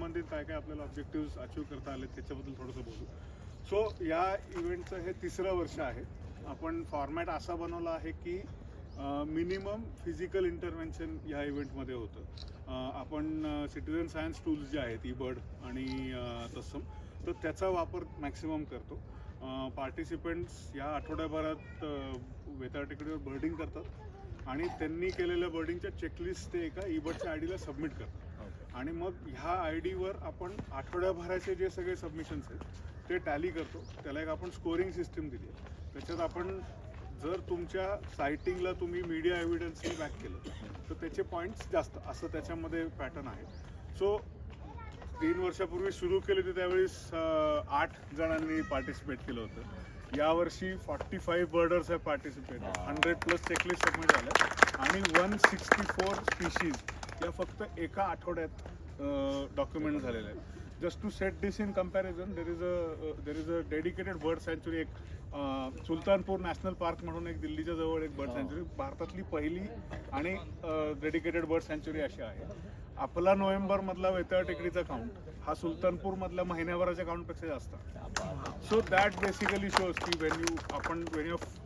संबंधित काय काय आपल्याला ऑब्जेक्टिव्ह अचीव करता आले त्याच्याबद्दल थोडंसं बोलू. सो या इव्हेंटचं हे 3रं वर्ष आहे. आपण फॉर्मॅट असा बनवला आहे की मिनिमम फिजिकल इंटरव्हेन्शन ह्या इव्हेंटमध्ये होतं. आपण सिटिझन सायन्स टूल्स जे आहेत ईबर्ड आणि तत्सम, तर त्याचा वापर मॅक्सिमम करतो. पार्टिसिपंट्स या आठवड्याभरात वेताळ टेकडीवर बर्डिंग करतात आणि त्यांनी केलेल्या बर्डिंगच्या चेकलिस्ट ते एका ईबर्डच्या आय डीला सबमिट करतात. आणि मग ह्या आय डीवर आपण आठवड्याभराचे जे सगळे सबमिशन्स आहेत ते टॅली करतो. त्याला एक आपण स्कोरिंग सिस्टीम दिली आहे. त्याच्यात आपण जर तुमच्या सायटिंगला तुम्ही मीडिया एव्हिडन्सनी बॅक केलं तर त्याचे पॉईंट्स जास्त, असं त्याच्यामध्ये पॅटर्न आहे. सो 3 वर्षापूर्वी सुरू केली होती त्यावेळेस 8 जणांनी पार्टिसिपेट केलं होतं. यावर्षी 45 बर्डर्स have participated, 100+ चेकलिस्ट सबमिट झाल्या आणि 164 स्पीशीज या फक्त एका आठवड्यात डॉक्युमेंट झालेल्या आहेत. Just to set this in comparison, there is a dedicated bird सँच्युरी, एक सुलतानपूर नॅशनल पार्क म्हणून एक दिल्लीच्या जवळ एक बर्ड सँच्युरी, भारतातली पहिली आणि डेडिकेटेड बर्ड सँच्युरी अशी आहे. आपला नोव्हेंबरमधला वेताळ टेकडीचा काउंट हा सुलतानपूरमधल्या महिन्याभराच्या काउंटपेक्षा जास्त. सो दॅट बेसिकली शोज की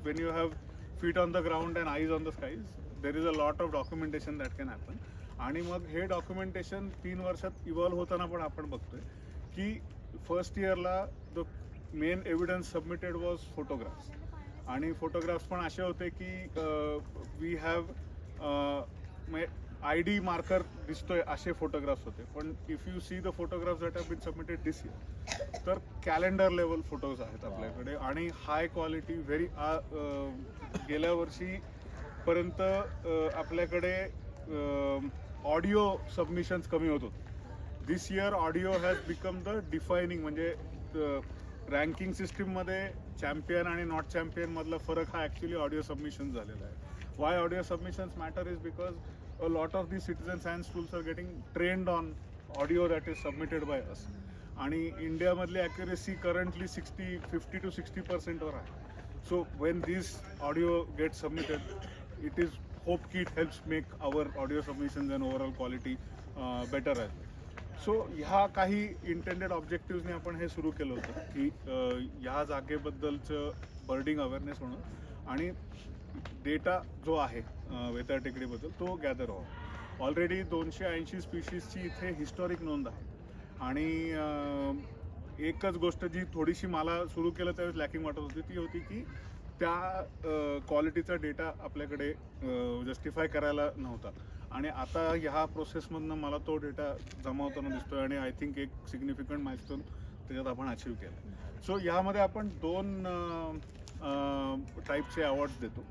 when you have feet on the ground and eyes on the skies, there is a lot of documentation that can happen. आणि मग हे डॉक्युमेंटेशन 3 वर्षात इव्हॉल्व्ह होताना पण आपण बघतोय की फर्स्ट इयरला the main evidence submitted was photographs. आणि फोटोग्राफ्स पण असे होते की we have I D marker दिसतोय असे फोटोग्राफ्स होते. पण if you see the photographs that have been submitted this year, तर कॅलेंडर लेवल फोटोज आहेत आपल्याकडे आणि हाय क्वालिटी व्हेरी. गेल्या वर्षीपर्यंत आपल्याकडे ऑडिओ सबमिशन्स कमी होत होते. This year audio has become the defining, म्हणजे रँकिंग सिस्टीममध्ये चॅम्पियन आणि नॉट चॅम्पियन मधला फरक हा ॲक्च्युली ऑडिओ सबमिशन झालेला आहे. Why audio submissions matter is because a lot of these citizen science tools are getting trained on audio that is submitted by us. आणि इंडियामधली accuracy currently 50 to 60% वर आहे. So when these audio gets submitted, it is hope ki it helps make our audio submissions and overall quality better as well. So ह्या काही intended ऑब्जेक्टिव्हजने आपण हे सुरू केलं होतं की ह्या जागेबद्दलचं बर्डिंग अवेअरनेस होणं आणि डेटा जो आहे वेताळ टेकडीबद्दल तो गॅदर व्हावा. ऑलरेडी 280 स्पीशीजची इथे हिस्टॉरिक नोंद आहे. आणि एकच गोष्ट जी थोडीशी मला सुरू केलं त्यावेळेस लॅकिंग वाटत होती ती होती की त्या क्वालिटीचा डेटा आपल्याकडे जस्टिफाय करायला नव्हता. आणि आता ह्या प्रोसेसमधनं मला तो डेटा जमावताना दिसतोय आणि आय थिंक एक सिग्निफिकंट माइलस्टोन त्याच्यात आपण अचीव केलं. सो ह्यामध्ये आपण 2 टाईपचे अवॉर्ड्स देतो.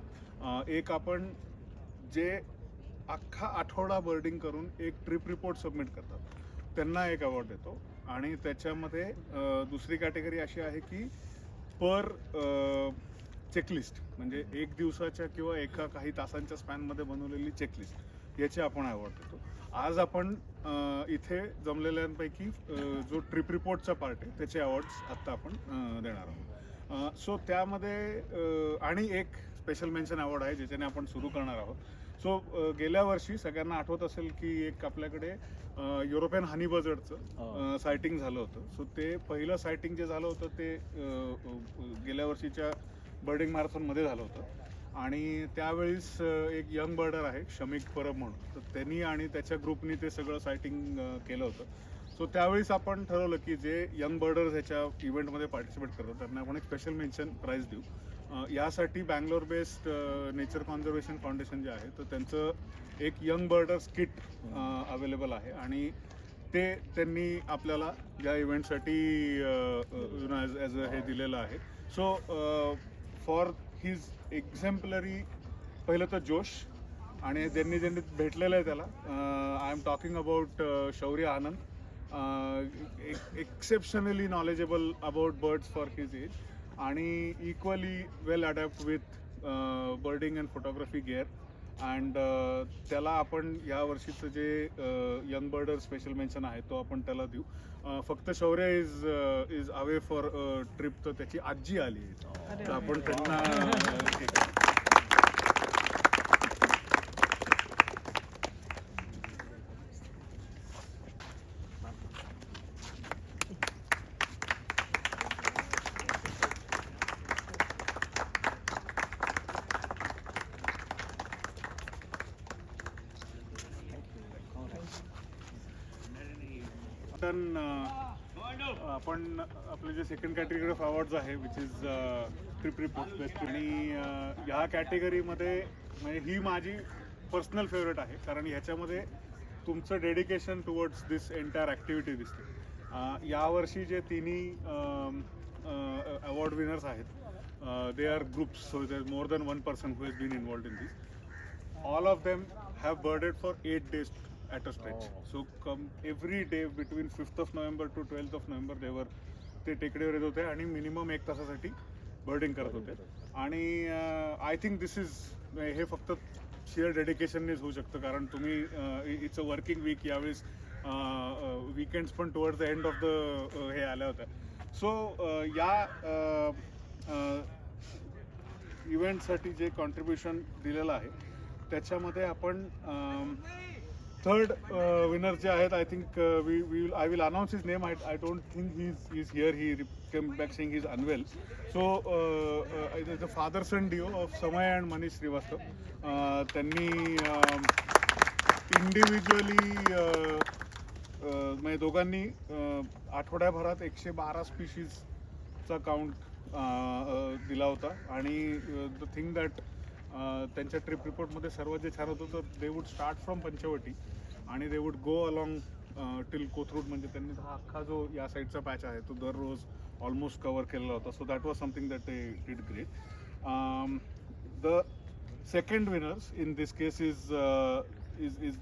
एक आपण जे अख्खा आठवडा बर्डिंग करून एक ट्रिप रिपोर्ट सबमिट करतात त्यांना एक अवॉर्ड देतो. आणि त्याच्यामध्ये दुसरी कॅटेगरी अशी आहे की पर चेकलिस्ट, म्हणजे 1 दिवसाच्या किंवा एका काही तासांच्या स्पॅनमध्ये बनवलेली चेकलिस्ट, याचे आपण अवॉर्ड देतो. आज आपण इथे जमलेल्यांपैकी जो ट्रिप रिपोर्टचा पार्ट आहे त्याचे अवॉर्ड्स आत्ता आपण देणार आहोत. सो त्यामध्ये आणि एक स्पेशल मेन्शन अवॉर्ड आहे ज्याच्याने आपण सुरू करणार आहोत. सो गेल्या वर्षी सगळ्यांना आठवत असेल की एक आपल्याकडे युरोपियन हनी बझर्डचं सायटिंग झालं होतं. सो ते पहिलं सायटिंग जे झालं होतं ते गेल्या वर्षीच्या बर्डिंग मॅरेथॉनमध्ये झालं होतं. आणि त्यावेळेस एक यंग बर्डर आहे शमिक परब म्हणून, तर त्यांनी आणि त्याच्या ग्रुपनी ते सगळं सायटिंग केलं होतं. सो त्यावेळेस आपण ठरवलं की जे यंग बर्डर्स ह्याच्या इव्हेंटमध्ये पार्टिसिपेट करतात त्यांना आपण एक स्पेशल मेन्शन प्राईज देऊ. यासाठी Bangalore based nature conservation foundation जे आहे तर त्यांचं एक यंग बर्डर्स किट अवेलेबल आहे आणि ते त्यांनी आपल्याला या इव्हेंटसाठी ॲज हे दिलेलं आहे. सो फॉर हिज एक्झेम्पलरी पहिलं तर जोश, आणि ज्यांनी भेटलेलं आहे त्याला I am talking about Shaurya Anand, exceptionally knowledgeable about birds for his age आणि equally well adapt with birding and photography gear. And त्याला आपण या वर्षीचं जे यंग बर्डर स्पेशल मेन्शन आहे तो आपण त्याला देऊ. फक्त शौर्य इज अवे फॉर ट्रिप, तर त्याची आजी आली आहे तर आपण त्यांना रिटर्न आपण आपले जे सेकंड कॅटेगरी ऑफ अवॉर्ड्स आहे which is trip report best, आणि ह्या कॅटेगरीमध्ये म्हणजे ही माझी पर्सनल फेवरेट आहे कारण ह्याच्यामध्ये तुमचं dedication towards this entire activity दिसते. यावर्षी जे तिन्ही अवॉर्ड विनर्स आहेत they are groups, so there more than one person who has been involved in this. All of them have birded for 8 days at a stretch. So every day between 5th of November to 12th of November ते टेकडीवर येत होते आणि minimum 1 तासासाठी बर्डिंग करत होते. आणि I think this is हे फक्त शिअर डेडिकेशननेच होऊ शकतं कारण तुम्ही इट्स अ वर्किंग वीक, यावेळेस वीकेंड्स पण towards the end of the हे आल्या होत्या. सो या इव्हेंटसाठी जे कॉन्ट्रीब्युशन दिलेलं आहे त्याच्यामध्ये आपण थर्ड विनर जे आहेत, I think I will announce his name. I don't think he is here, he came back saying he is unwell. So the father son duo of Samay and Manish Shrivastava, त्यांनी individually म्हणजे दोघांनी आठवड्याभरात 112 स्पीशीजचा काउंट दिला होता. आणि the thing that त्यांच्या trip रिपोर्टमध्ये सर्वात जे छान होतं तर they would start from Panchavati आणि they would go along till Kothrud. म्हणजे त्यांनी हा अख्खा जो या साईडचा पॅच आहे तो दररोज ऑलमोस्ट कवर केलेला होता. So that was something that they did great. The second winners in this case is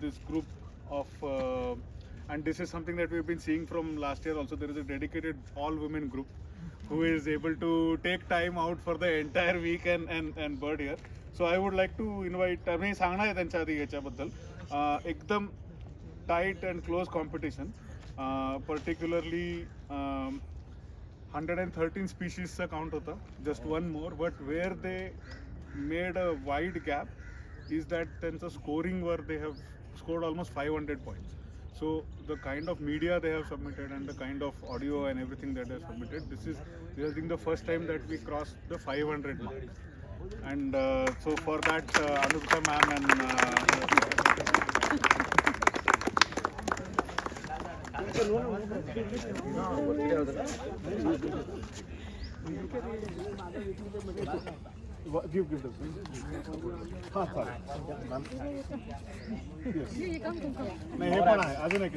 this group of and this is something that we've been seeing from last year also. There is a dedicated all women group who is able to take time out for the entire week and bird here. So I would like to invite, मी सांगणार आहे त्यांच्या आधी याच्याबद्दल, एकदम tight and close competition, particularly 113 स्पीशीजचा count होता, just one more. But where they made a wide gap is that त्यांचं स्कोरिंगवर they have scored almost 500 points. So the kind of media they have submitted and the kind of audio and everything that they have submitted, this is I think the first time that we crossed the 500 mark. And so for that Anupta ma'am and give the हाँ चालेल. नाही हे पण आहे अजून एक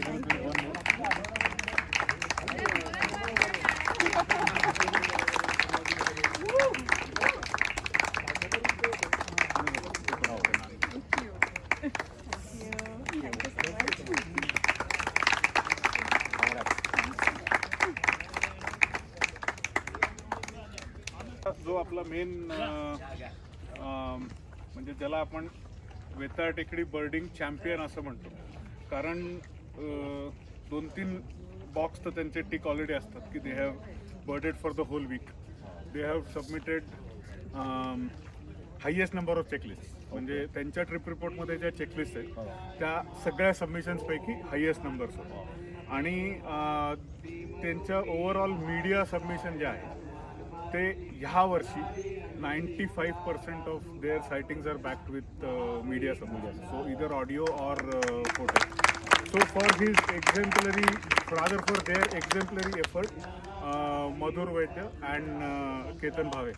जो आपला मेन म्हणजे ज्याला आपण वेताळ टेकडी बर्डिंग चॅम्पियन असं म्हणतो, कारण 2-3 बॉक्स तर त्यांचे टिक ऑलरेडी असतात की they have birded for the whole week. They have submitted highest number of checklist. म्हणजे त्यांच्या ट्रिप रिपोर्टमध्ये ज्या चेकलिस्ट आहेत त्या सगळ्या सबमिशन्सपैकी हायेस्ट नंबर्स होते. आणि त्यांच्या ओव्हरऑल मीडिया सबमिशन जे आहे ते ह्या वर्षी 95% of their sightings are backed with media submission, so either audio or photo. So for his exemplary rather for their exemplary effort, Madhur Vaidya and Ketan Bhave.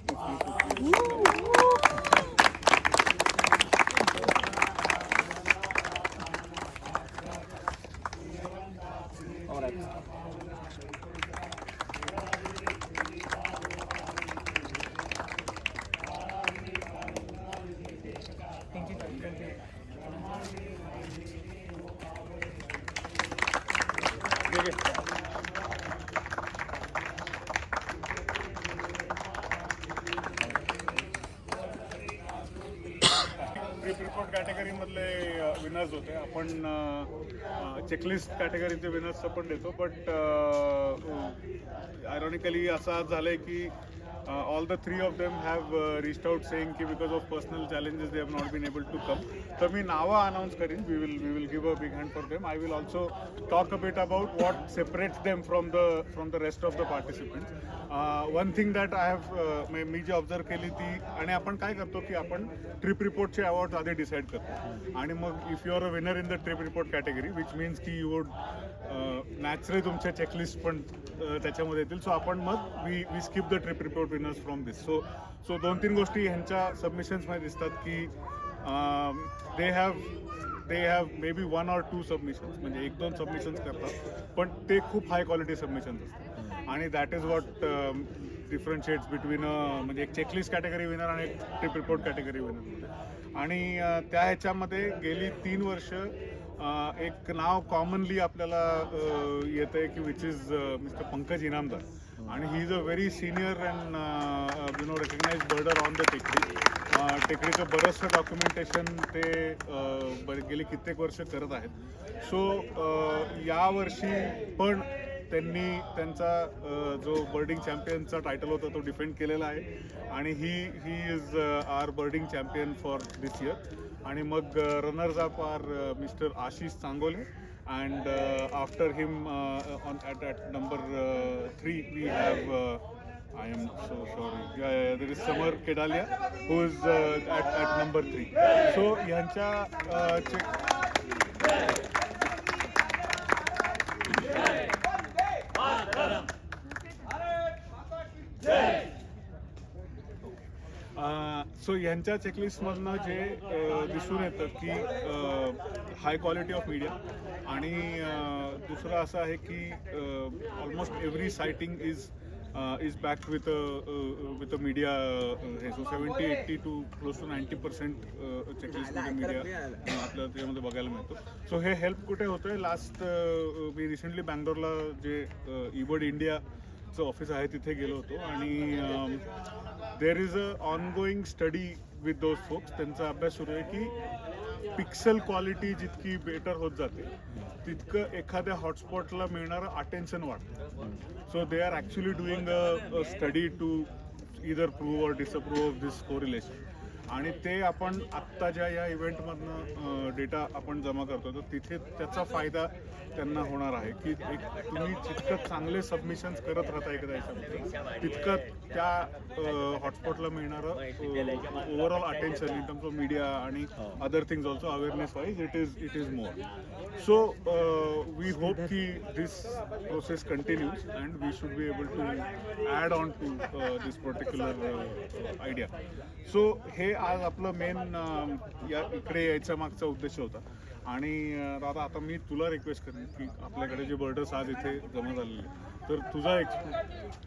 Trip report कॅटेगरीमधले विनर्स होते. आपण चेकलिस्ट कॅटेगरीचे विनर्सचं पण देतो, बट आयरॉनिकली असं झालं आहे की all the 3 of them have reached out saying ki because of personal challenges they have not been able to come. So मी नावं अनाउन्स करीन. we will give a big hand for them. I will also talk a bit about what separates them from the rest of the participants. One thing that I have मी जी observe केली ती, आणि आपण काय करतो की आपण ट्रिप रिपोर्टचे अवॉर्ड आधी डिसाईड करतो आणि मग if you are a winner in the trip report category which means की यू वुड नॅचरली तुमच्या चेकलिस्ट पण त्याच्यामध्ये येतील. सो आपण मग we skip the trip report winners from this. So 2-3 गोष्टी ह्यांच्या सबमिशन्समध्ये दिसतात की they have may be 1 or 2 submissions, म्हणजे 1-2 सबमिशन्स करतात, पण ते खूप हाय क्वालिटी सबमिशन्स असतात. आणि दॅट इज वॉट डिफरन्शिएट्स बिटवीन म्हणजे एक चेकलिस्ट कॅटेगरी विनर आणि एक ट्रिप रिपोर्ट कॅटेगरी विनर. आणि त्या ह्याच्यामध्ये गेली 3 वर्ष एक नाव कॉमनली आपल्याला येतं आहे की which is mister Pankaj Inamdar. आणि he is a very senior and recognise birder on the tekdi. टेकडीचं बरंचसं डॉक्युमेंटेशन ते गेली कित्येक वर्ष करत आहेत. सो यावर्षी पण त्यांनी त्यांचा जो बर्डिंग चॅम्पियनचा टायटल होता तो डिफेंड केलेला आहे. आणि he is our birding champion for this year. आणि मग runners up are mister Ashish Changole. And after him at number 3 we have I am so sorry. There is Samar Kedalia who is at number 3. So ह्यांच्या ह्यांच्या चेकलिस्टमधनं जे दिसून येतं की high quality of media. आणि दुसरं असं आहे की almost every sighting is backed with a media. So 70-80 to close to 90% checklist मध्ये मीडिया आपल्याला त्यामध्ये बघायला मिळतो. सो हे हेल्प कुठे होतंय, लास्ट मी रिसेंटली बँगलोरला जे ईबर्ड इंडियाचं ऑफिस आहे तिथे गेलो होतो. आणि देर is a ongoing study with those फोक्स. त्यांचा अभ्यास सुरू आहे की पिक्सल क्वालिटी जितकी बेटर होत जाते तितकं एखाद्या हॉटस्पॉटला मिळणारं अटेन्शन वाढतं. So they are actually doing a study to either prove or disprove of this correlation. आणि ते आपण आत्ता ज्या या इव्हेंटमधनं डेटा आपण जमा करतो तर तिथे त्याचा फायदा त्यांना होणार आहे की एक तुम्ही जितकं चांगले सबमिशन्स करत राहता एखाद्या याच्यामध्ये तितकं त्या हॉटस्पॉटला मिळणारं overall attention in terms of media आणि other things also awareness wise it is more. So we hope की this process continues and we should be able to add on to this particular idea. So हे आज आपलं main या इकडे यायचा मागचा उद्देश होता. आणि दादा आता मी तुला रिक्वेस्ट करेन की आपल्याकडे जे बर्डर्स आज इथे जमा झालेले तर तुझा experience.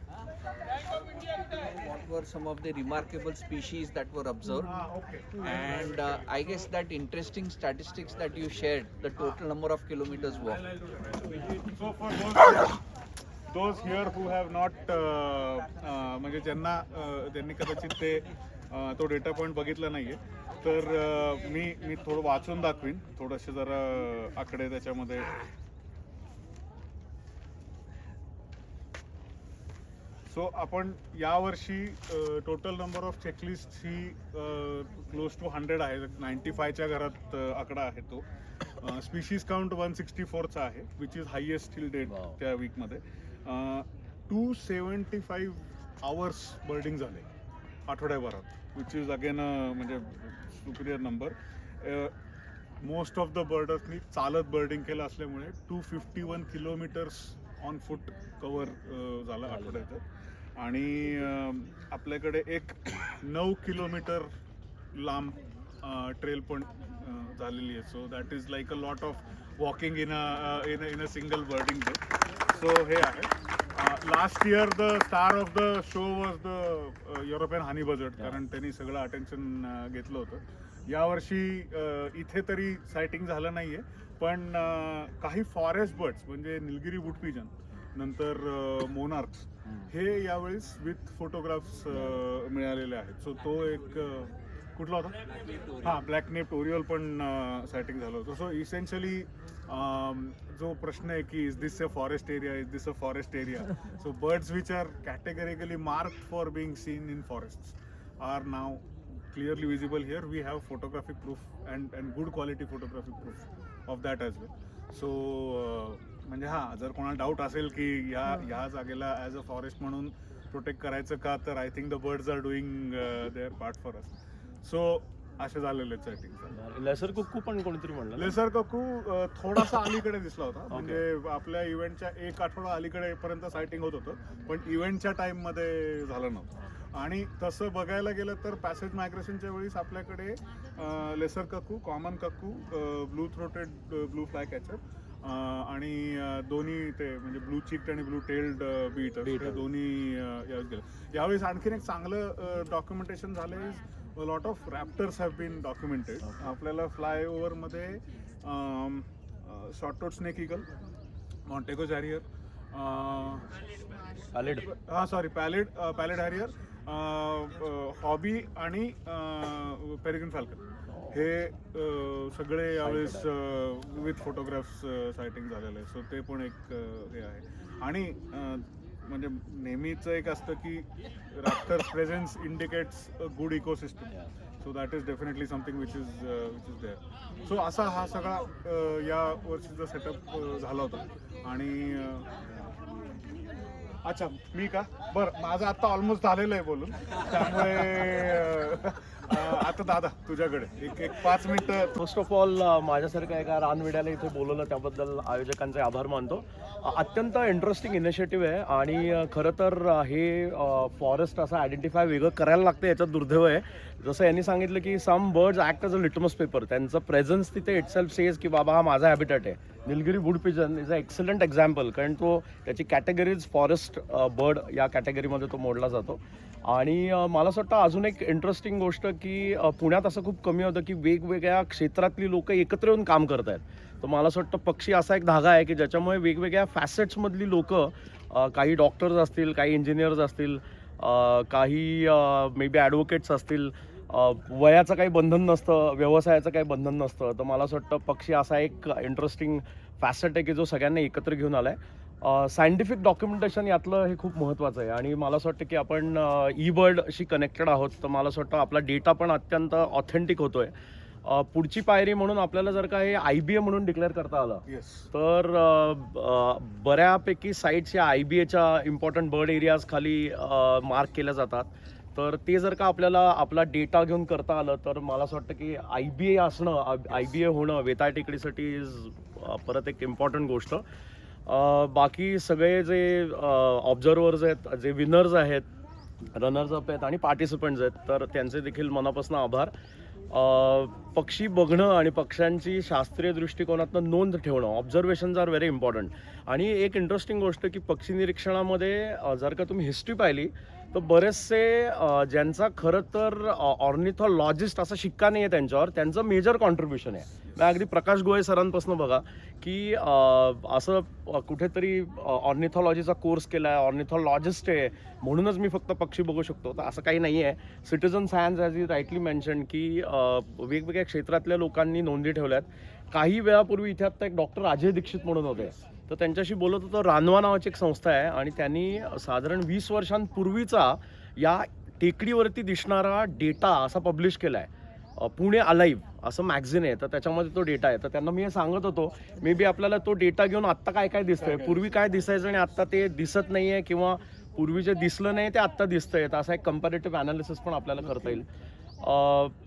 What were some of the remarkable species that were observed? Okay. And I guess that interesting statistics that you shared, the total number of kilometers walked. So for those here who have not म्हणजे ज्यांना त्यांनी कदाचित ते तो data point बघितला नाहीये तर मी थोडं वाचून दाखवीन थोडेसे जरा आकडे त्याच्यामध्ये. सो आपण यावर्षी टोटल नंबर ऑफ चेकलिस्ट ही क्लोज टू 100 आहे. 95च्या घरात आकडा आहे तो. स्पीशीज काउंट 164चा आहे which is highest till date त्या वीकमध्ये. 275 आवर्स बर्डिंग झाले आठवड्याभरात विच इज अगेन म्हणजे superior number. Most of the बर्डर्सनी चालत बर्डिंग केलं असल्यामुळे 251 किलोमीटर्स ऑन फूट कवर झालं आठवड्याचं. आणि आपल्याकडे एक 9 किलोमीटर लांब ट्रेल पण झालेली आहे. So that is like a lot of walking in a single birding day. So हे आहे. Last year the star of the show was the European honey buzzard, कारण त्यांनी सगळं अटेन्शन घेतलं होतं. यावर्षी इथे तरी सायटिंग झालं नाहीये पण काही फॉरेस्ट बर्ड्स म्हणजे निलगिरी वूड पिजन नंतर मोनार्क्स हे यावेळेस विथ फोटोग्राफ्स मिळालेले आहेत. सो तो एक कुठला होता हां ब्लॅक नेप्ड ओरिओल पण सायटिंग झालं होतं. सो इसेन्शियली जो प्रश्न आहे की is this a forest area, is this a forest area. So birds which are categorically marked for being seen in forests are now clearly visible here. We have photographic proof and good quality photographic proof of that as well. So म्हणजे हां जर कोणाला doubt असेल की ह्या जागेला as a forest म्हणून protect करायचं का तर I think the birds are doing their part for us. So असे झालेले सेटिंग. लेसर कुक्कू पण कोणीतरी म्हणलं ना? लेसर कक्कू थोडासा अलीकडे दिसला होता, म्हणजे आपल्या इव्हेंटच्या एक आठवडा अलीकडे पर्यंत सायटिंग होत होतं, पण इव्हेंटच्या टाइम मध्ये झालं नव्हतं. आणि तसं बघायला गेलं तर पॅसेज मायग्रेशनच्या वेळीस आपल्याकडे lesser cuckoo, common cuckoo, blue throated blue flycatcher आणि दोन्ही ते म्हणजे ब्लू चिक्ड आणि ब्लू टेल्ड बीट हे दोन्ही यावेळेस गेले. यावेळेस आणखीन एक चांगलं डॉक्युमेंटेशन झालं. Lot of raptors have been documented. आपल्याला फ्लायओव्हरमध्ये short toed snake eagle, Montagu harrier, pallid harrier, hobby आणि पेरिग्रिन फॅल्कन हे सगळे यावेळेस विथ फोटोग्राफ्स सायटिंग झालेलं आहे. सो ते पण एक हे आहे. आणि म्हणजे नेहमीचं एक असतं की raptors presence indicates a good ecosystem. So that is definitely something which is there. So असा हा सगळा या वर्षीचा सेटअप झाला होता. आणि अच्छा मी का बरं, माझं आता ऑलमोस्ट झालेलं आहे बोलून, त्यामुळे आता दादा तुझ्याकडे एक 5 मिनिटं. फर्स्ट ऑफ ऑल माझ्यासारख्या एका रानवेड्याला इथे बोलवलं त्याबद्दल आयोजकांचे आभार मानतो. अत्यंत इंटरेस्टिंग इनिशिएटिव्ह आहे आणि खरं तर हे फॉरेस्ट असं आयडेंटिफाय वेगळं करायला लागतं, याच्यात दुर्दैव आहे. जसं यांनी सांगितलं की some birds act as a litmus paper. त्यांचं प्रेझन्स तिथे इटसेल्फ सेज की बाबा हा माझा हॅबिटॅट आहे. Nilgiri wood pigeon is a excellent example, कारण तो त्याची कॅटेगरीज फॉरेस्ट बर्ड या कॅटेगरीमध्ये तो मोडला जातो. आणि मला असं वाटतं अजून एक इंटरेस्टिंग गोष्ट की पुण्यात असं खूप कमी होतं की वेगवेगळ्या क्षेत्रातली लोक एकत्र येऊन काम करत आहेत. तर मला असं वाटतं पक्षी असा एक धागा आहे की ज्याच्यामुळे वेगवेगळ्या फॅसेट्समधली लोकं, काही डॉक्टर्स असतील, काही इंजिनियर्स असतील, काही मे बी ॲडव्होकेट्स असतील, वयाचं काही बंधन नसतं, व्यवसायाचं काही बंधन नसतं. तर मला असं वाटतं पक्षी असा एक इंटरेस्टिंग फॅसेट आहे की जो सगळ्यांना एकत्र घेऊन आला आहे. सायंटिफिक डॉक्युमेंटेशन यातलं हे खूप महत्त्वाचं आहे. आणि मला असं वाटतं की आपण ई-बर्डशी कनेक्टेड आहोत, तर मला असं वाटतं आपला डेटा पण अत्यंत ऑथेंटिक होतो आहे. पुढची पायरी म्हणून आपल्याला जर का हे IBA म्हणून डिक्लेअर करता आलं तर बऱ्यापैकी साईट्स या IBAच्या इम्पॉर्टंट बर्ड एरियाज खाली मार्क केल्या जातात. तर ते जर का आपल्याला आपला डेटा घेऊन करता आलं तर मला असं वाटतं की IBA असणं, IBA होणं वेताळ टेकडीसाठी इज परत एक इम्पॉर्टंट गोष्ट. बाकी सगळे जे ऑब्झर्वर्स आहेत, जे विनर्स आहेत, रनर्स अप आहेत आणि पार्टिसिपंट्स आहेत, तर त्यांचे देखील मनापासून आभार. पक्षी बघणं आणि पक्ष्यांची शास्त्रीय दृष्टिकोनातून नोंद ठेवणं, ऑब्झर्वेशन्स आर व्हेरी इम्पॉर्टंट. आणि एक इंटरेस्टिंग गोष्ट की पक्षी निरीक्षणामध्ये जर का तुम्ही हिस्ट्री पाहिली तर बरेचसे ज्यांचा खरं तर ऑर्निथॉलॉजिस्ट असा शिक्का नाही आहे त्यांच्यावर, त्यांचं मेजर कॉन्ट्रीब्युशन आहे. अगदी प्रकाश गोळे सरांपासून बघा की असं कुठेतरी ऑर्निथॉलॉजीचा कोर्स केला आहे, ऑर्निथॉलॉजिस्ट आहे म्हणूनच मी फक्त पक्षी बघू शकतो, तर असं काही नाही आहे. Citizen science as you rightly mention की वेगवेगळ्या क्षेत्रातल्या लोकांनी नोंदी ठेवल्यात. काही वेळापूर्वी इथे आता एक डॉक्टर अजय दीक्षित म्हणून होते, तर त्यांच्याशी बोलत होतो. रानवा नावाची एक संस्था आहे आणि त्यांनी साधारण 20 वर्षांपूर्वीचा या टेकडीवरती दिसणारा डेटा असा पब्लिश केला आहे. पुणे अलाइव्ह असं मॅगझिन आहे, तर त्याच्यामध्ये तो डेटा आहे. तर त्यांना मी हे सांगत होतो मे बी आपल्याला तो डेटा घेऊन आत्ता काय काय दिसतंय, पूर्वी काय दिसायचं आणि आत्ता ते दिसत नाही आहे, किंवा पूर्वी जे दिसलं नाही ते आत्ता दिसतंय, तर असा एक कम्पॅरेटिव्ह ॲनालिसिस पण आपल्याला करता येईल.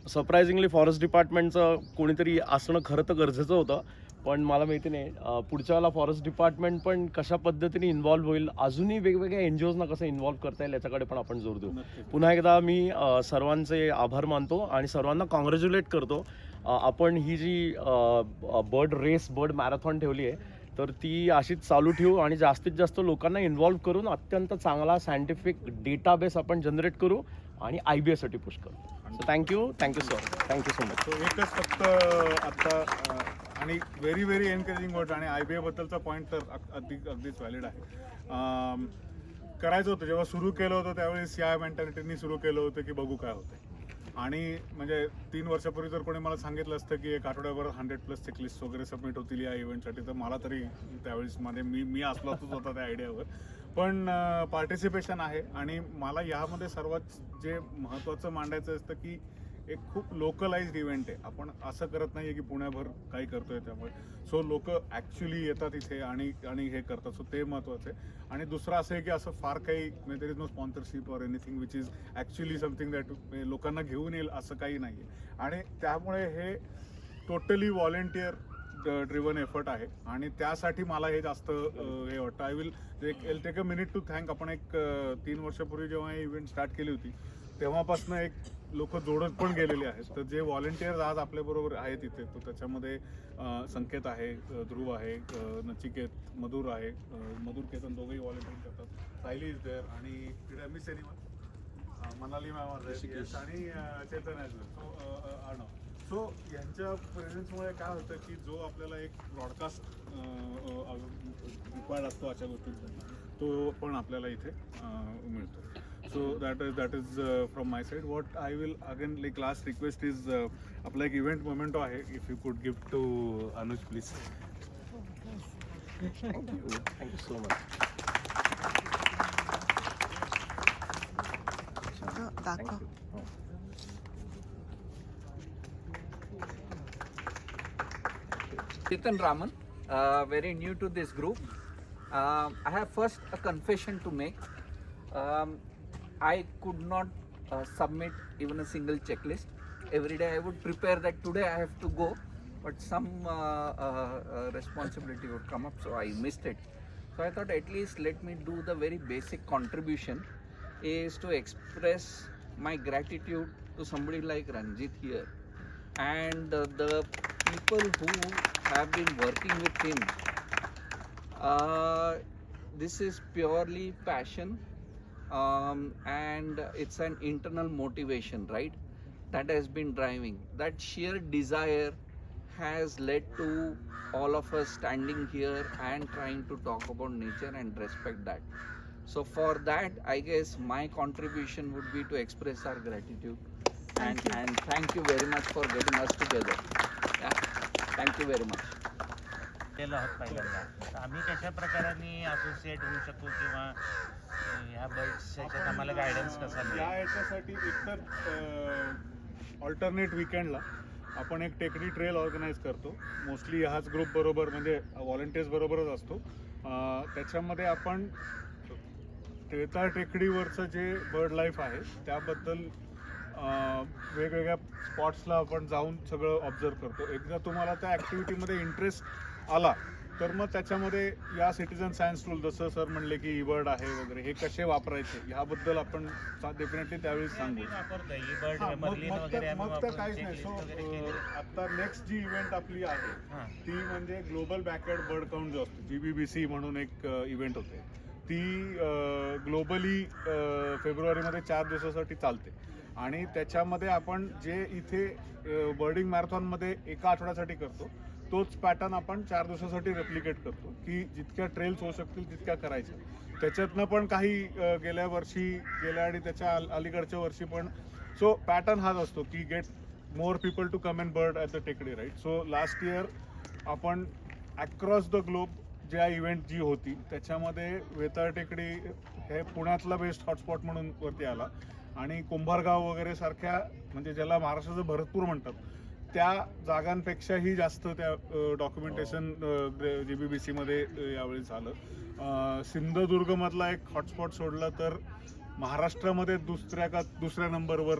सरप्रायझिंगली फॉरेस्ट डिपार्टमेंटचं कोणीतरी असणं खरं तर गरजेचं होतं, पण मला माहिती नाही पुढच्याला फॉरेस्ट डिपार्टमेंट पण कशा पद्धतीने इन्व्हॉल्व्ह होईल, अजूनही वेगवेगळ्या NGOजना कसं इन्व्हॉल्व्ह करता येईल याच्याकडे पण आपण जोर देऊ. पुन्हा एकदा मी सर्वांचे आभार मानतो आणि सर्वांना कॉंग्रॅच्युलेट करतो. आपण ही जी बर्ड रेस, बर्ड मॅरेथॉन ठेवली आहे, तर ती अशीच चालू ठेवू आणि जास्तीत जास्त लोकांना इन्व्हॉल्व्ह करून अत्यंत चांगला सायंटिफिक डेटाबेस आपण जनरेट करू आणि IBAसाठी पुश करू. So thank you sir, thank you so much. एकच फक्त आता आणि व्हेरी व्हेरी एनकरेजिंग गोष्ट, आणि IBA बद्दलचा पॉईंट तर अगदीच व्हॅलिड आहे. करायचं होतं जेव्हा सुरू केलं होतं त्यावेळेस या मेंटॅलिटीनी सुरू केलं होतं की बघू काय होतं. आणि म्हणजे 3 वर्षापूर्वी जर कोणी मला सांगितलं असतं की एक आठवड्याभर 100+ चेकलिस्ट वगैरे सबमिट होतील या इव्हेंटसाठी, तर मला तरी त्यावेळेस मी असलोच होता त्या आयडियावर. पण पार्टिसिपेशन आहे आणि मला यामध्ये सर्वात जे महत्त्वाचं मांडायचं असतं की एक खूप लोकलाइज्ड इव्हेंट आहे. आपण असं करत नाहीये की पुण्याभर काही करतोय त्यामुळे. सो लोक ॲक्च्युली येतात इथे आणि हे करतात. सो ते महत्त्वाचं आहे. आणि दुसरं असं आहे की असं फार काही there is no sponsorship or anything which is actually something that लोकांना घेऊन येईल असं काही नाही आहे. आणि त्यामुळे हे टोटली व्हॉलेंटियर ड्रिव्हन एफर्ट आहे आणि त्यासाठी मला हे जास्त हे वाटतं. I will take a minute to thank. आपण एक 3 वर्षापूर्वी जेव्हा हे इव्हेंट स्टार्ट केली होती तेव्हापासून एक लोक जोडत पण गेलेले आहेत. तर जे व्हॉलेंटियर्स आज आपल्याबरोबर आहेत इथे, तर त्याच्यामध्ये संकेत आहे, ध्रुव आहे, नचिकेत, मधुर आहे, मधुर केतन दोघंही व्हॉलेंटियर करतात, सायली इज देअर आणि मिस एनिवन मनाली मॅम आणि चेतन ॲज वेल. सो अर्णव. सो यांच्या प्रेझेन्समुळे काय होतं की जो आपल्याला एक ब्रॉडकास्ट रिक्वायर्ड असतो अशा गोष्टींचा तो पण आपल्याला इथे मिळतो. So that is from my side. What I will again like last request is आपला एक इव्हेंट मोमेंटो आहे. If you could gift to Anuj please. Thank you so much. दाखव. Chetan Raman, very new to this group. I have first a confession to make. I could not submit even a single checklist. Every day I would prepare that today I have to go, but some responsibility would come up, so I missed it. So I thought at least let me do the very basic contribution is to express my gratitude to somebody like Ranjit here and the people who have been working with him. This is purely passion and it's an internal motivation, right? That has been driving. That sheer desire has led to all of us standing here and trying to talk about nature and respect that. So for that, I guess my contribution would be to express our gratitude. And thank you very much for getting us together. Yeah. Thank you very much. केलं आहोत पहिल्यांदा. तर आम्ही कशा प्रकाराने associate होऊ शकू किंवा ह्या बर्ड्स ह्याच्यात आम्हाला गायडन्स कसा या मिळेल? याच्यासाठी एकतर ऑल्टरनेट विकेंडला आपण एक टेकडी ट्रेल ऑर्गनाईज करतो. मोस्टली ह्याच ग्रुप बरोबर म्हणजे व्हॉलंटियर्स बरोबरच असतो. त्याच्यामध्ये आपण वेताळ टेकडीवरचं जे बर्ड लाईफ आहे त्याबद्दल वेगवेगळ्या स्पॉट्सला आपण जाऊन सगळं ऑब्झर्व करतो. एकदा तुम्हाला त्या ॲक्टिव्हिटीमध्ये इंटरेस्ट आला तर मग त्याच्यामध्ये या सिटीजन सायन्स टूल जसं सर म्हणले की ईबर्ड आहे वगैरे हे कसे वापरायचे ह्याबद्दल आपण डेफिनेटली त्यावेळी सांगू. वापरतोय हा, मग तर काहीच नाही. सो आता नेक्स्ट जी इव्हेंट आपली आहे ती म्हणजे ग्लोबल बॅकवर्ड बर्ड काउंट जो असतो GBBC म्हणून एक इव्हेंट होते. ती ग्लोबली फेब्रुवारीमध्ये 4 दिवसासाठी चालते आणि त्याच्यामध्ये आपण जे इथे बर्डिंग मॅरेथॉनमध्ये एका आठवड्यासाठी करतो तोच पॅटर्न आपण 4 दिवसासाठी रेप्लिकेट करतो की जितक्या ट्रेल्स होऊ शकतील तितक्या करायच्या. त्याच्यातनं पण काही गेल्या आणि त्याच्या अलीकडच्या वर्षी पण. सो पॅटर्न हाच असतो की get more people to come and bird at the tekdi, right. So last year आपण अक्रॉस द ग्लोब ज्या इव्हेंट जी होती त्याच्यामध्ये वेताळ टेकडी हे पुण्यातला बेस्ट हॉटस्पॉट म्हणून वरती आला आणि कुंभारगाव वगैरे सारख्या म्हणजे ज्याला महाराष्ट्राचं भरतपूर म्हणतात त्या जागांपेक्षाही जास्त त्या डॉक्युमेंटेशन GBBC मध्ये यावेळी झालं. सिंधुदुर्गमधला एक हॉटस्पॉट सोडला तर महाराष्ट्रामध्ये दुसऱ्या नंबरवर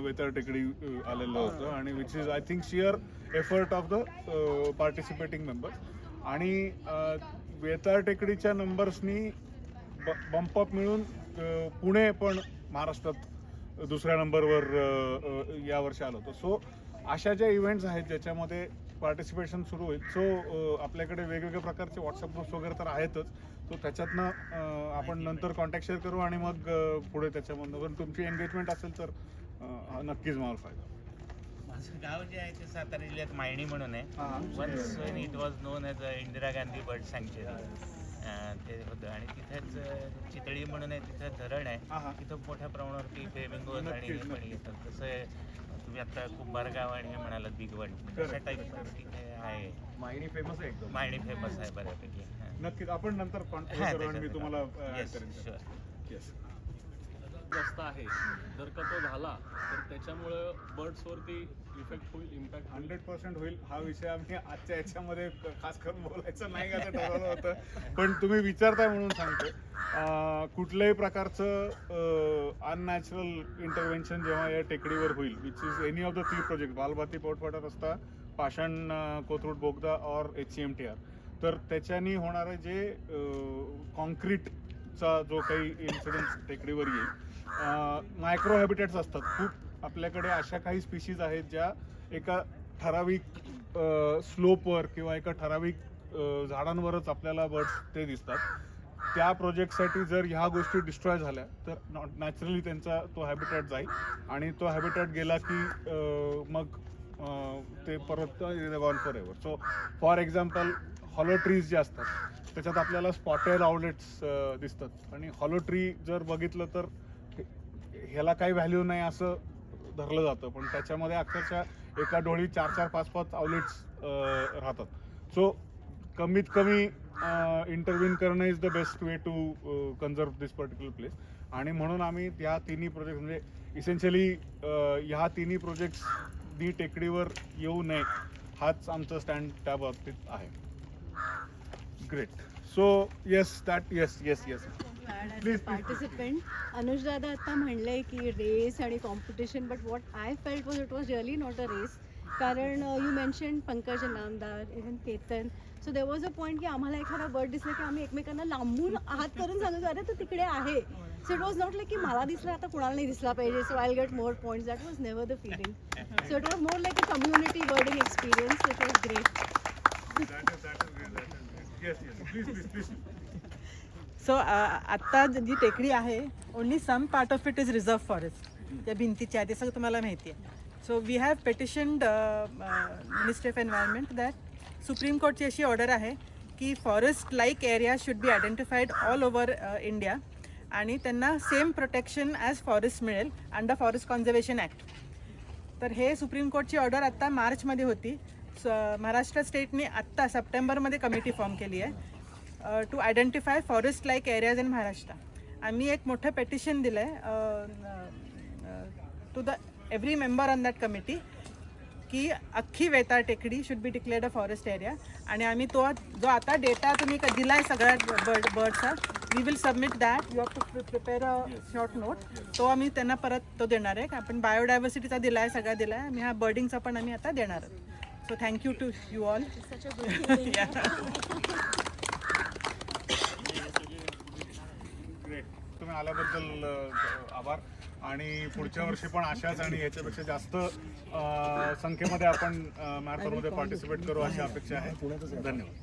वेताळ टेकडी आलेलं होतं आणि which is I think shear effort of the participating members. आणि वेताळ टेकडीच्या नंबर्सनी बंपअप मिळून पुणे पण महाराष्ट्रात दुसऱ्या नंबरवर यावर्षी आलं होतं. सो अशा ज्या इव्हेंट्स आहेत ज्याच्यामध्ये पार्टिसिपेशन सुरू होईल. सो आपल्याकडे वेगवेगळ्या प्रकारचे व्हॉट्सअप ग्रुप्स वगैरे तर आहेतच. सो त्याच्यातनं आपण नंतर कॉन्टॅक्ट शेअर करू आणि मग पुढे त्याच्यामधनं पण तुमची एंगेजमेंट असेल तर नक्कीच मला फायदा. माझं गाव जे आहे ते सातारा जिल्ह्यात मायणी म्हणून आहे. Once it was known as Indira Gandhi bird sanctuary ते होतं आणि तिथेच चितळी म्हणून आहे, तिथं धरण आहे, तिथं मोठ्या प्रमाणावरती फ्लेमिंगोज आणि हे पण येतात. तसं तुम्ही आता कुंभारगाव आणि हे म्हणालात बिग वन अशा टाईपचं तिथे आहे. मायणी फेमस आहे एकदम. मायणी फेमस आहे बऱ्यापैकी. नक्कीच आपण नंतर कॉन्टॅक्ट करू आणि मी तुम्हाला येस शुअर. येस. रस्ता आहे, जर का तो झाला तर त्याच्यामुळं बर्ड्सवरती इफेक्ट होईल, इम्पॅक्ट 100% होईल. हा विषय आम्ही आजच्या याच्यामध्ये खास करून बोलायचं नाही असं ठरवलं होतं, पण तुम्ही विचारताय म्हणून सांगतो. कुठल्याही प्रकारचं अननॅचरल इंटरव्हेन्शन जेव्हा या टेकडीवर होईल, which is any of the 3 project, बालभाती पोटफाटा रस्ता, पाषाण कोथरूड बोगदा और HCMTR, तर त्याच्यानी होणारं जे कॉन्क्रीटचा जो काही इन्सिडेंट टेकडीवर येईल, मायक्रो हॅबिटेट्स असतात खूप आपल्याकडे. अशा काही स्पीशीज आहेत ज्या एका ठराविक स्लोपवर किंवा एका ठराविक झाडांवरच आपल्याला बर्ड्स ते दिसतात. त्या प्रोजेक्टसाठी जर ह्या गोष्टी डिस्ट्रॉय झाल्या तर नॅचरली त्यांचा तो हॅबिटॅट जाईल, आणि तो हॅबिटॅट गेला की मग ते परत gone for ever. So for example hollow trees जे असतात त्याच्यात आपल्याला स्पॉटेड आउटलेट्स दिसतात, आणि हॉलो ट्री जर बघितलं तर ह्याला काही व्हॅल्यू नाही असं धरलं जातं, पण त्याच्यामध्ये अक्षरशः एका डोळी 4-4, 5-5 आउटलेट्स राहतात. सो कमीत कमी इंटरव्हीन करणं is the best way to conserve this particular place. आणि म्हणून आम्ही ह्या तिन्ही प्रोजेक्ट, म्हणजे इसेन्शियली ह्या तिन्ही प्रोजेक्ट्सनी टेकडीवर येऊ नये हाच आमचा स्टँड त्या बाबतीत आहे. Great. So yes please participant Anuj दादा आता म्हणले की रेस आणि competition, but what I felt was it was really not a race. कारण you mention Pankaj Namdar, even Ketan. So there was a point की आम्हाला एखादा बर्ड दिसला की आम्ही एकमेकांना लांबून हात करून सांगतो अरे तो तिकडे आहे. So it was not like की मला दिसला आता कुणाला नाही दिसला पाहिजे, so I get more points. That was never the feeling. So it was more like a community birding experience. It was great. So आत्ता जी टेकडी आहे, only some part of it is reserve forest. त्या भिंतीची आहे ते सगळं तुम्हाला माहिती आहे. So we have petitioned ministry of environment that supreme कोर्टची अशी ऑर्डर आहे की forest like area should be identified all over India, आणि त्यांना सेम प्रोटेक्शन ॲज फॉरेस्ट मिळेल अंडर फॉरेस्ट कॉन्झर्वेशन ॲक्ट. तर हे सुप्रीम कोर्टची ऑर्डर आत्ता मार्चमध्ये होती. महाराष्ट्र स्टेटने आत्ता सप्टेंबरमध्ये कमिटी फॉर्म केली आहे to identify forest like areas in Maharashtra. आम्ही एक मोठं पेटिशन दिलं आहे to the every member on that committee की अख्खी Vetal Tekdi should be declared a forest area. आणि आम्ही तो जो आता डेटा तुम्ही दिला आहे सगळ्या बर्डचा, we will submit that. You have to prepare a short note. तो आम्ही त्यांना परत तो देणार आहे. आपण बायोडायव्हर्सिटीचा दिला आहे, सगळा दिला आहे. आम्ही हा बर्डिंगचा पण आम्ही आता देणार आहोत. So thank you to you all. Such a good feeling. Great. तुम्ही आल्याबद्दल आभार, आणि पुढच्या वर्षी पण अशाच आणि याच्यापेक्षा जास्त संख्येमध्ये आपण मॅरेथॉनमध्ये पार्टिसिपेट करू अशी अपेक्षा आहे. धन्यवाद.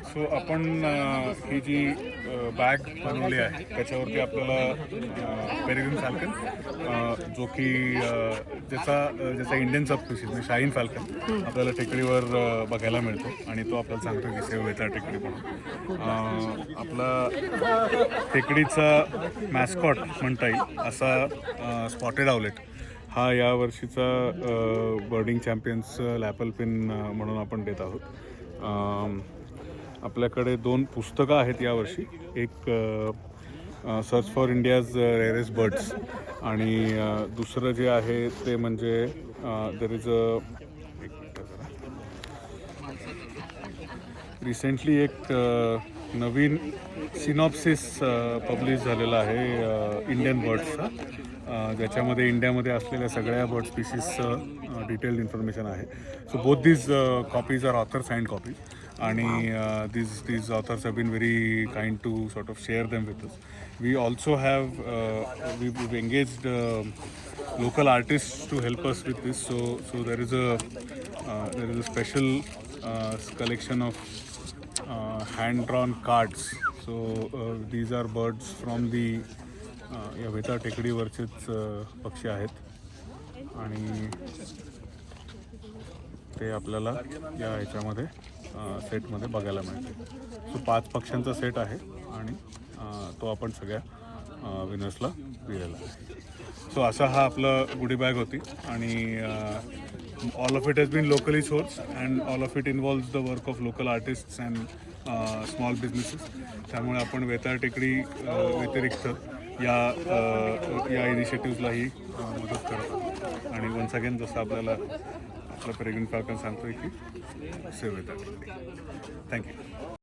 सो आपण ही जी बॅग बनवली आहे त्याच्यावरती आपल्याला पेरिग्रिन फॅल्कन, जो की ज्याचा इंडियन सबस्पीशीज म्हणजे शाहीन फॅल्कन आपल्याला टेकडीवर बघायला मिळतो, आणि तो आपल्याला सांगतो की सेव वेताळ टेकडी म्हणून. आपला टेकडीचा मॅस्कॉट म्हणता येईल असा स्पॉटेड आउलेट हा यावर्षीचा बर्डिंग चॅम्पियन्स लॅपलपिन म्हणून आपण देत आहोत. आपल्याकडे 2 पुस्तकं आहेत यावर्षी. एक search for India's rarest birds, आणि दुसरं जे आहे ते म्हणजे देर इज रिसेंटली एक नवीन सिनॉप्सिस पब्लिश झालेला आहे इंडियन बर्ड्सचा, ज्याच्यामध्ये इंडियामध्ये असलेल्या सगळ्या बर्ड स्पीशीजचं डिटेल्ड इन्फॉर्मेशन आहे. So both these copies are author signed copies, आणि these authors have been very kind to sort of share them with us. We also have we've engaged local artists to help us with this. So there is a special collection of hand drawn cards. So these are birds from the या वेताळ टेकडीवरचेच पक्षी आहेत, आणि ते आपल्याला या ह्याच्यामध्ये सेटमध्ये बघायला मिळते. सो 5 पक्ष्यांचा सेट आहे, आणि तो आपण सगळ्या विनर्सला दिलेला आहे. सो असा हा आपलं गुडी बॅग होती आणि all of it has been locally source and all of it involves the work of local artists and small businesses. त्यामुळे आपण वेताळ टेकडी व्यतिरिक्त या इनिशिएटिव्हजलाही मदत करतो. आणि वन्स अगेन जसं आपल्याला आपला पेरेग्रीन फाल्कन सांगतोय की सेव्ह वेताळ टेकडी. थँक्यू.